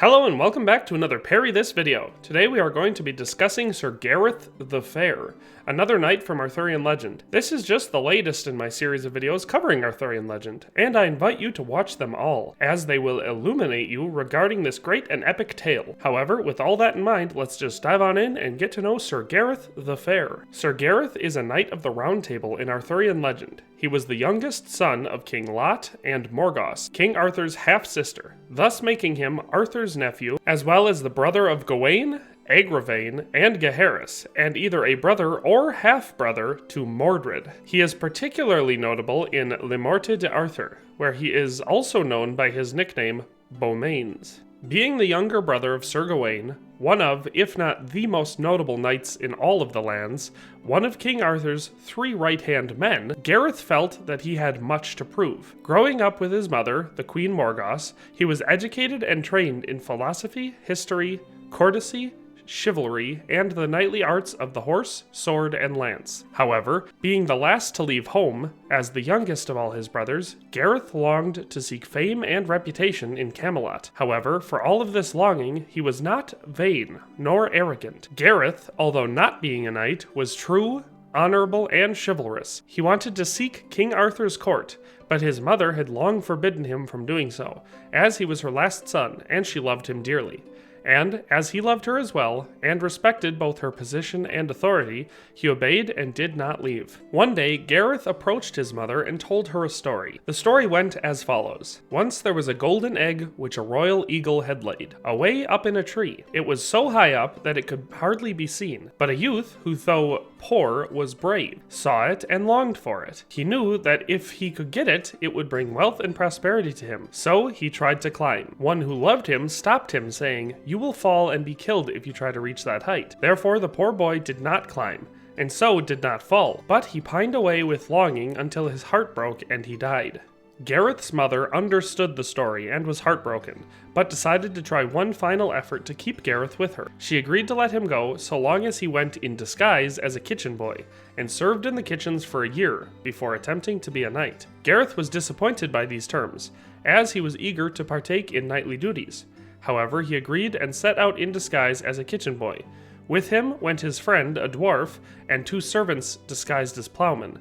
Hello and welcome back to another Parry This video. Today we are going to be discussing Sir Gareth the Fair, another knight from Arthurian legend. This is just the latest in my series of videos covering Arthurian legend, and I invite you to watch them all, as they will illuminate you regarding this great and epic tale. However, with all that in mind, let's just dive on in and get to know Sir Gareth the Fair. Sir Gareth is a knight of the Round Table in Arthurian legend. He was the youngest son of King Lot and Morgause, King Arthur's half-sister, thus making him Arthur's nephew, as well as the brother of Gawain, Agravain, and Gaheris, and either a brother or half-brother to Mordred. He is particularly notable in Le Morte d'Arthur, where he is also known by his nickname Beaumains. Being the younger brother of Sir Gawain, one of, if not the most notable knights in all of the lands, one of King Arthur's 3 right-hand men, Gareth felt that he had much to prove. Growing up with his mother, the Queen Morgause, he was educated and trained in philosophy, history, courtesy, chivalry, and the knightly arts of the horse, sword, and lance. However, being the last to leave home, as the youngest of all his brothers, Gareth longed to seek fame and reputation in Camelot. However, for all of this longing, he was not vain, nor arrogant. Gareth, although not being a knight, was true, honorable, and chivalrous. He wanted to seek King Arthur's court, but his mother had long forbidden him from doing so, as he was her last son, and she loved him dearly. And, as he loved her as well, and respected both her position and authority, he obeyed and did not leave. One day, Gareth approached his mother and told her a story. The story went as follows. Once there was a golden egg which a royal eagle had laid, away up in a tree. It was so high up that it could hardly be seen, but a youth, who though poor was brave, saw it and longed for it. He knew that if he could get it, it would bring wealth and prosperity to him. So he tried to climb. One who loved him stopped him, saying, "You will fall and be killed if you try to reach that height." Therefore the poor boy did not climb, and so did not fall, but he pined away with longing until his heart broke and he died. Gareth's mother understood the story and was heartbroken, but decided to try one final effort to keep Gareth with her. She agreed to let him go so long as he went in disguise as a kitchen boy, and served in the kitchens for a year before attempting to be a knight. Gareth was disappointed by these terms, as he was eager to partake in knightly duties. However, he agreed and set out in disguise as a kitchen boy. With him went his friend, a dwarf, and 2 servants disguised as plowmen.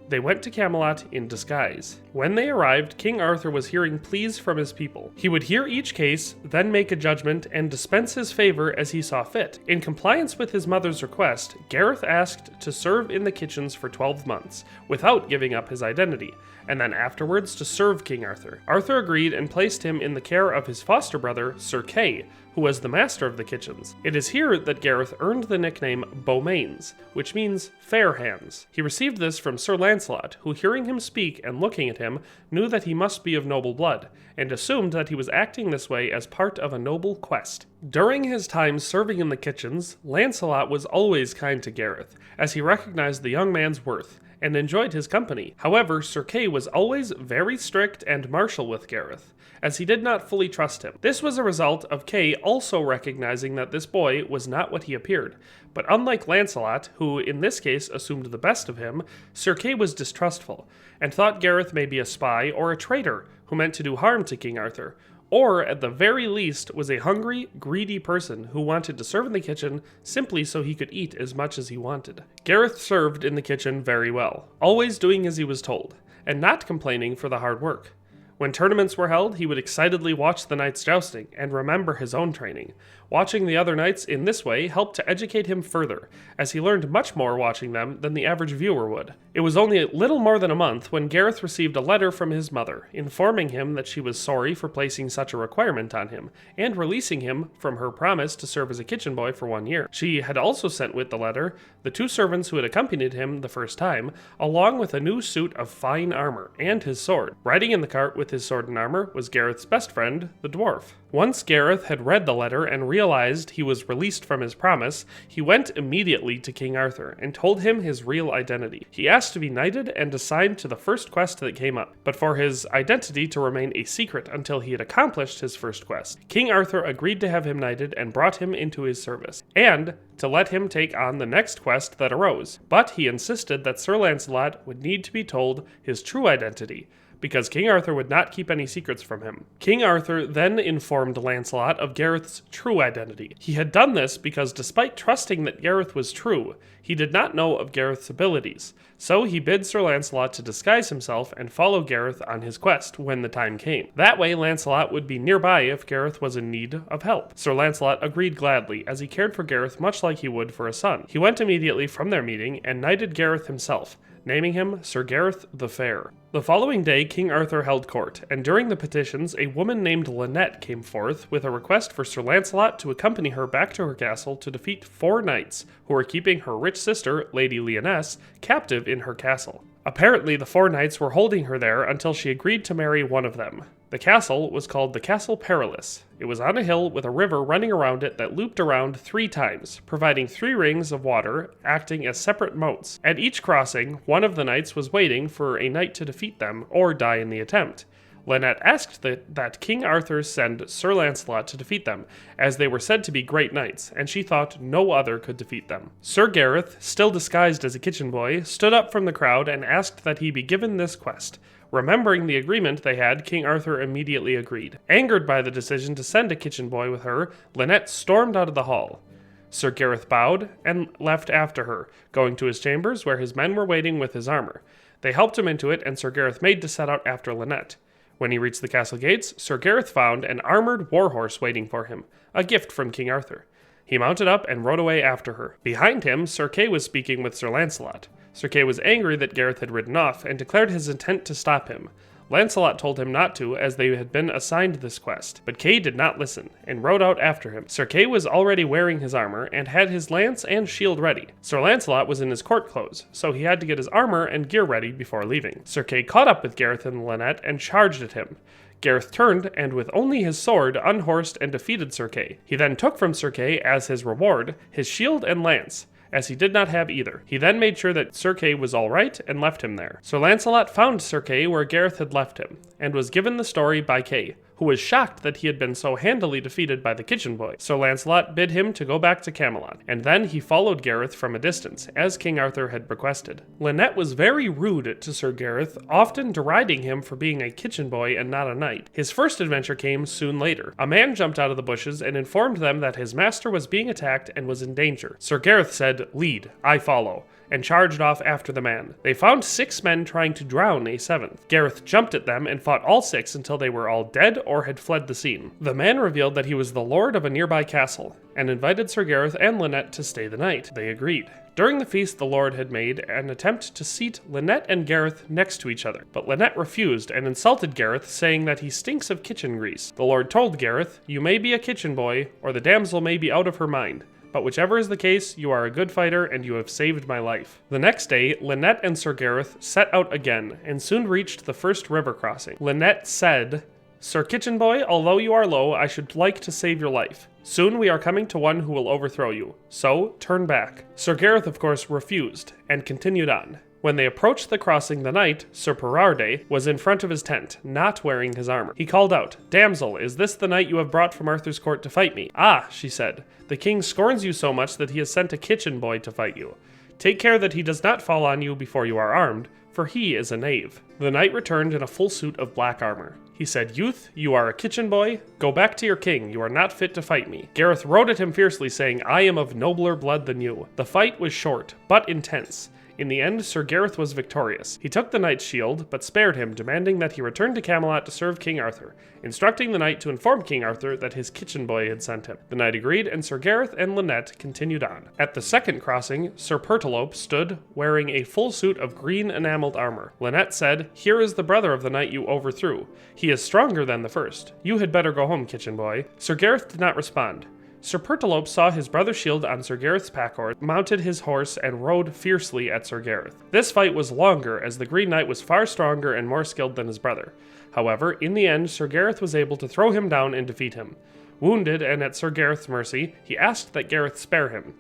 They went to Camelot in disguise. When they arrived, King Arthur was hearing pleas from his people. He would hear each case, then make a judgment, and dispense his favor as he saw fit. In compliance with his mother's request, Gareth asked to serve in the kitchens for 12 months, without giving up his identity, and then afterwards to serve King Arthur. Arthur agreed and placed him in the care of his foster brother, Sir Kay, who was the master of the kitchens. It is here that Gareth earned the nickname Beaumains, which means fair hands. He received this from Sir Lancelot, who, hearing him speak and looking at him, knew that he must be of noble blood, and assumed that he was acting this way as part of a noble quest. During his time serving in the kitchens, Lancelot was always kind to Gareth, as he recognized the young man's worth, and enjoyed his company. However, Sir Kay was always very strict and martial with Gareth, as he did not fully trust him. This was a result of Kay also recognizing that this boy was not what he appeared. But unlike Lancelot, who in this case assumed the best of him, Sir Kay was distrustful, and thought Gareth may be a spy or a traitor who meant to do harm to King Arthur, or at the very least was a hungry, greedy person who wanted to serve in the kitchen simply so he could eat as much as he wanted. Gareth served in the kitchen very well, always doing as he was told, and not complaining for the hard work. When tournaments were held, he would excitedly watch the knights jousting and remember his own training. Watching the other knights in this way helped to educate him further, as he learned much more watching them than the average viewer would. It was only a little more than a month when Gareth received a letter from his mother, informing him that she was sorry for placing such a requirement on him, and releasing him from her promise to serve as a kitchen boy for 1 year. She had also sent with the letter the 2 servants who had accompanied him the first time, along with a new suit of fine armor, and his sword. Riding in the cart with his sword and armor was Gareth's best friend, the dwarf. Once Gareth had read the letter and realized he was released from his promise, he went immediately to King Arthur and told him his real identity. He asked to be knighted and assigned to the first quest that came up, but for his identity to remain a secret until he had accomplished his first quest. King Arthur agreed to have him knighted and brought him into his service. And, to let him take on the next quest that arose, but he insisted that Sir Lancelot would need to be told his true identity, because King Arthur would not keep any secrets from him. King Arthur then informed Lancelot of Gareth's true identity. He had done this because despite trusting that Gareth was true, he did not know of Gareth's abilities, so he bid Sir Lancelot to disguise himself and follow Gareth on his quest when the time came. That way Lancelot would be nearby if Gareth was in need of help. Sir Lancelot agreed gladly, as he cared for Gareth much like he would for a son. He went immediately from their meeting and knighted Gareth himself, naming him Sir Gareth the Fair. The following day, King Arthur held court, and during the petitions, a woman named Lynette came forth with a request for Sir Lancelot to accompany her back to her castle to defeat 4 knights who were keeping her rich sister, Lady Lynette, captive in her castle. Apparently, the 4 knights were holding her there until she agreed to marry one of them. The castle was called the Castle Perilous. It was on a hill with a river running around it that looped around 3 times, providing 3 rings of water acting as separate moats. At each crossing, one of the knights was waiting for a knight to defeat them or die in the attempt. Lynette asked that King Arthur send Sir Lancelot to defeat them, as they were said to be great knights, and she thought no other could defeat them. Sir Gareth, still disguised as a kitchen boy, stood up from the crowd and asked that he be given this quest. Remembering the agreement they had, King Arthur immediately agreed. Angered by the decision to send a kitchen boy with her, Lynette stormed out of the hall. Sir Gareth bowed and left after her, going to his chambers where his men were waiting with his armor. They helped him into it, and Sir Gareth made to set out after Lynette. When he reached the castle gates, Sir Gareth found an armored warhorse waiting for him, a gift from King Arthur. He mounted up and rode away after her. Behind him, Sir Kay was speaking with Sir Lancelot. Sir Kay was angry that Gareth had ridden off, and declared his intent to stop him. Lancelot told him not to, as they had been assigned this quest, but Kay did not listen, and rode out after him. Sir Kay was already wearing his armor, and had his lance and shield ready. Sir Lancelot was in his court clothes, so he had to get his armor and gear ready before leaving. Sir Kay caught up with Gareth and Lynette and charged at him. Gareth turned, and with only his sword, unhorsed and defeated Sir Kay. He then took from Sir Kay, as his reward, his shield and lance, as he did not have either. He then made sure that Sir Kay was all right and left him there. Sir Lancelot found Sir Kay where Gareth had left him, and was given the story by Kay, who was shocked that he had been so handily defeated by the kitchen boy. Sir Lancelot bid him to go back to Camelot, and then he followed Gareth from a distance, as King Arthur had requested. Lynette was very rude to Sir Gareth, often deriding him for being a kitchen boy and not a knight. His first adventure came soon later. A man jumped out of the bushes and informed them that his master was being attacked and was in danger. Sir Gareth said, "Lead, I follow," and charged off after the man. They found 6 men trying to drown a 7th. Gareth jumped at them and fought all 6 until they were all dead or had fled the scene. The man revealed that he was the lord of a nearby castle, and invited Sir Gareth and Lynette to stay the night. They agreed. During the feast, the lord had made an attempt to seat Lynette and Gareth next to each other, but Lynette refused and insulted Gareth, saying that he stinks of kitchen grease. The lord told Gareth, "You may be a kitchen boy, or the damsel may be out of her mind. But whichever is the case, you are a good fighter, and you have saved my life." The next day, Lynette and Sir Gareth set out again, and soon reached the first river crossing. Lynette said, "Sir Kitchen Boy, although you are low, I should like to save your life. Soon we are coming to one who will overthrow you, so turn back." Sir Gareth, of course, refused, and continued on. When they approached the crossing, the knight, Sir Parry, was in front of his tent, not wearing his armor. He called out, "Damsel, is this the knight you have brought from Arthur's court to fight me?" "Ah," she said, "the king scorns you so much that he has sent a kitchen boy to fight you. Take care that he does not fall on you before you are armed, for he is a knave." The knight returned in a full suit of black armor. He said, "Youth, you are a kitchen boy. Go back to your king. You are not fit to fight me." Gareth rode at him fiercely, saying, "I am of nobler blood than you." The fight was short, but intense. In the end, Sir Gareth was victorious. He took the knight's shield, but spared him, demanding that he return to Camelot to serve King Arthur, instructing the knight to inform King Arthur that his kitchen boy had sent him. The knight agreed, and Sir Gareth and Lynette continued on. At the second crossing, Sir Pertolope stood, wearing a full suit of green enameled armor. Lynette said, "Here is the brother of the knight you overthrew. He is stronger than the first. You had better go home, kitchen boy." Sir Gareth did not respond. Sir Pertolope saw his brother's shield on Sir Gareth's packhorse, mounted his horse, and rode fiercely at Sir Gareth. This fight was longer, as the Green Knight was far stronger and more skilled than his brother. However, in the end, Sir Gareth was able to throw him down and defeat him. Wounded and at Sir Gareth's mercy, he asked that Gareth spare him.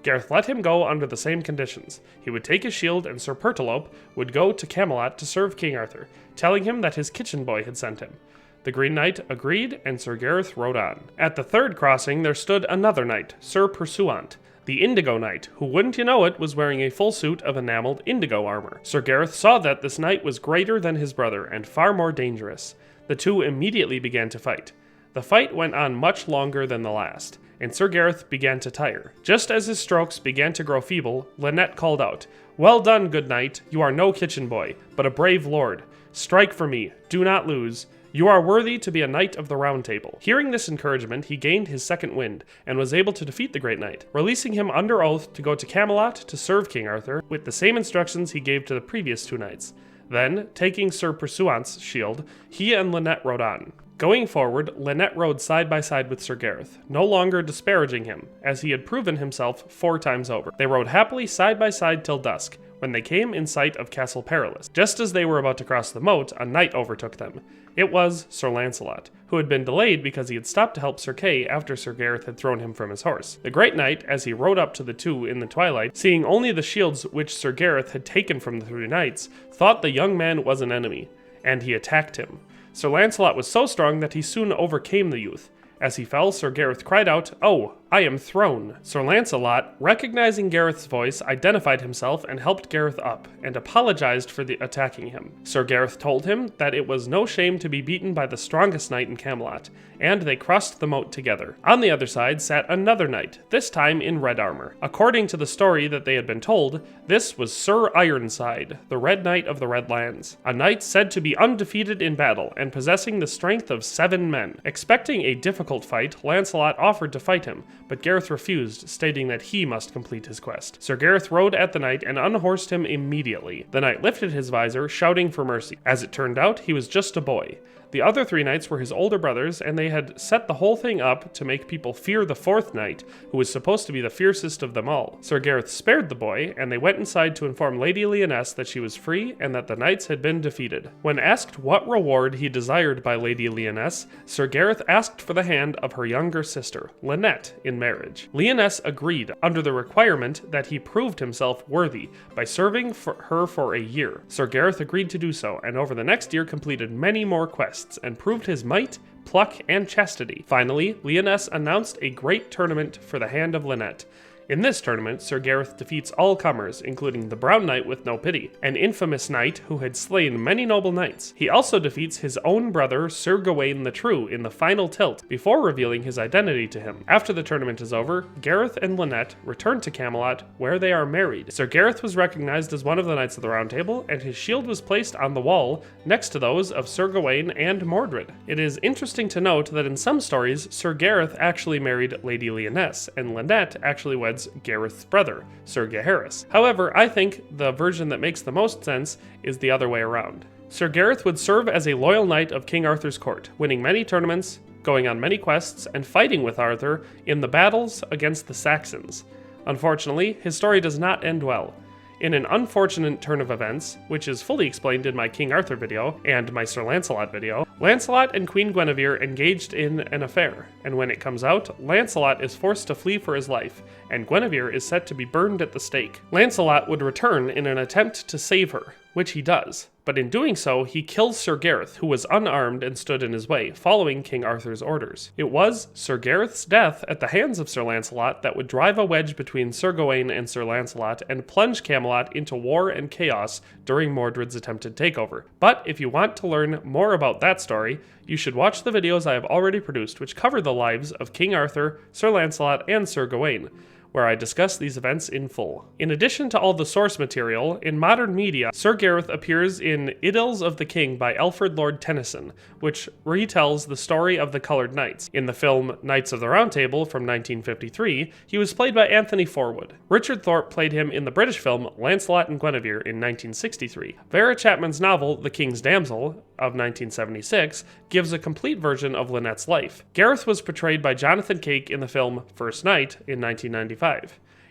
Gareth let him go under the same conditions. He would take his shield, and Sir Pertolope would go to Camelot to serve King Arthur, telling him that his kitchen boy had sent him. The Green Knight agreed, and Sir Gareth rode on. At the third crossing there stood another knight, Sir Pursuant, the Indigo Knight, who, wouldn't you know it, was wearing a full suit of enameled indigo armor. Sir Gareth saw that this knight was greater than his brother and far more dangerous. The two immediately began to fight. The fight went on much longer than the last, and Sir Gareth began to tire. Just as his strokes began to grow feeble, Lynette called out, "Well done, good knight. You are no kitchen boy, but a brave lord. Strike for me. Do not lose. You are worthy to be a knight of the Round Table." Hearing this encouragement, he gained his second wind, and was able to defeat the great knight, releasing him under oath to go to Camelot to serve King Arthur, with the same instructions he gave to the previous two knights. Then, taking Sir Pursuant's shield, he and Lynette rode on. Going forward, Lynette rode side by side with Sir Gareth, no longer disparaging him, as he had proven himself 4 times over. They rode happily side by side till dusk, when they came in sight of Castle Perilous. Just as they were about to cross the moat, a knight overtook them. It was Sir Lancelot, who had been delayed because he had stopped to help Sir Kay after Sir Gareth had thrown him from his horse. The great knight, as he rode up to the two in the twilight, seeing only the shields which Sir Gareth had taken from the 3 knights, thought the young man was an enemy, and he attacked him. Sir Lancelot was so strong that he soon overcame the youth. As he fell, Sir Gareth cried out, "Oh, I am thrown." Sir Lancelot, recognizing Gareth's voice, identified himself and helped Gareth up, and apologized for attacking him. Sir Gareth told him that it was no shame to be beaten by the strongest knight in Camelot, and they crossed the moat together. On the other side sat another knight, this time in red armor. According to the story that they had been told, this was Sir Ironside, the Red Knight of the Red Lands, a knight said to be undefeated in battle and possessing the strength of 7 men. Expecting a difficult fight, Lancelot offered to fight him, but Gareth refused, stating that he must complete his quest. Sir Gareth rode at the knight and unhorsed him immediately. The knight lifted his visor, shouting for mercy. As it turned out, he was just a boy. The other 3 knights were his older brothers, and they had set the whole thing up to make people fear the 4th knight, who was supposed to be the fiercest of them all. Sir Gareth spared the boy, and they went inside to inform Lady Lynette that she was free and that the knights had been defeated. When asked what reward he desired by Lady Lynette, Sir Gareth asked for the hand of her younger sister, Lynette, in marriage. Lynette agreed, under the requirement that he proved himself worthy by serving her for a year. Sir Gareth agreed to do so, and over the next year completed many more quests and proved his might, pluck, and chastity. Finally, Lynette announced a great tournament for the hand of Lynette. In this tournament, Sir Gareth defeats all comers, including the Brown Knight with no pity, an infamous knight who had slain many noble knights. He also defeats his own brother, Sir Gawain the True, in the final tilt, before revealing his identity to him. After the tournament is over, Gareth and Lynette return to Camelot, where they are married. Sir Gareth was recognized as one of the Knights of the Round Table, and his shield was placed on the wall next to those of Sir Gawain and Mordred. It is interesting to note that in some stories, Sir Gareth actually married Lady Lynette, and Lynette actually weds Gareth's brother, Sir Gaheris. However, I think the version that makes the most sense is the other way around. Sir Gareth would serve as a loyal knight of King Arthur's court, winning many tournaments, going on many quests, and fighting with Arthur in the battles against the Saxons. Unfortunately, his story does not end well. In an unfortunate turn of events, which is fully explained in my King Arthur video and my Sir Lancelot video, Lancelot and Queen Guinevere engaged in an affair, and when it comes out, Lancelot is forced to flee for his life, and Guinevere is set to be burned at the stake. Lancelot would return in an attempt to save her, which he does, but in doing so, he kills Sir Gareth, who was unarmed and stood in his way, following King Arthur's orders. It was Sir Gareth's death at the hands of Sir Lancelot that would drive a wedge between Sir Gawain and Sir Lancelot and plunge Camelot into war and chaos during Mordred's attempted takeover. But if you want to learn more about that story, you should watch the videos I have already produced which cover the lives of King Arthur, Sir Lancelot, and Sir Gawain, where I discuss these events in full. In addition to all the source material, in modern media, Sir Gareth appears in Idylls of the King by Alfred Lord Tennyson, which retells the story of the Colored Knights. In the film Knights of the Round Table from 1953, he was played by Anthony Forwood. Richard Thorpe played him in the British film Lancelot and Guinevere in 1963. Vera Chapman's novel The King's Damsel of 1976 gives a complete version of Lynette's life. Gareth was portrayed by Jonathan Cake in the film First Knight in 1995.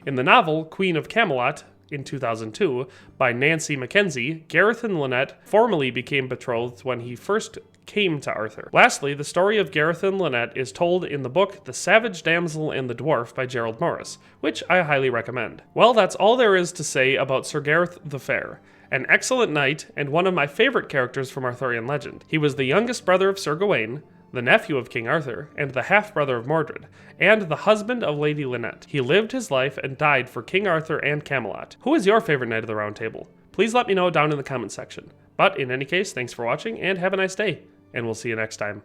In the novel Queen of Camelot in 2002 by Nancy Mackenzie, Gareth and Lynette formally became betrothed when he first came to Arthur. Lastly, the story of Gareth and Lynette is told in the book The Savage Damsel and the Dwarf by Gerald Morris, which I highly recommend. Well, that's all there is to say about Sir Gareth the Fair. An excellent knight and one of my favorite characters from Arthurian legend. He was the youngest brother of Sir Gawain, the nephew of King Arthur, and the half-brother of Mordred, and the husband of Lady Lynette. He lived his life and died for King Arthur and Camelot. Who is your favorite Knight of the Round Table? Please let me know down in the comment section. But in any case, thanks for watching, and have a nice day, and we'll see you next time.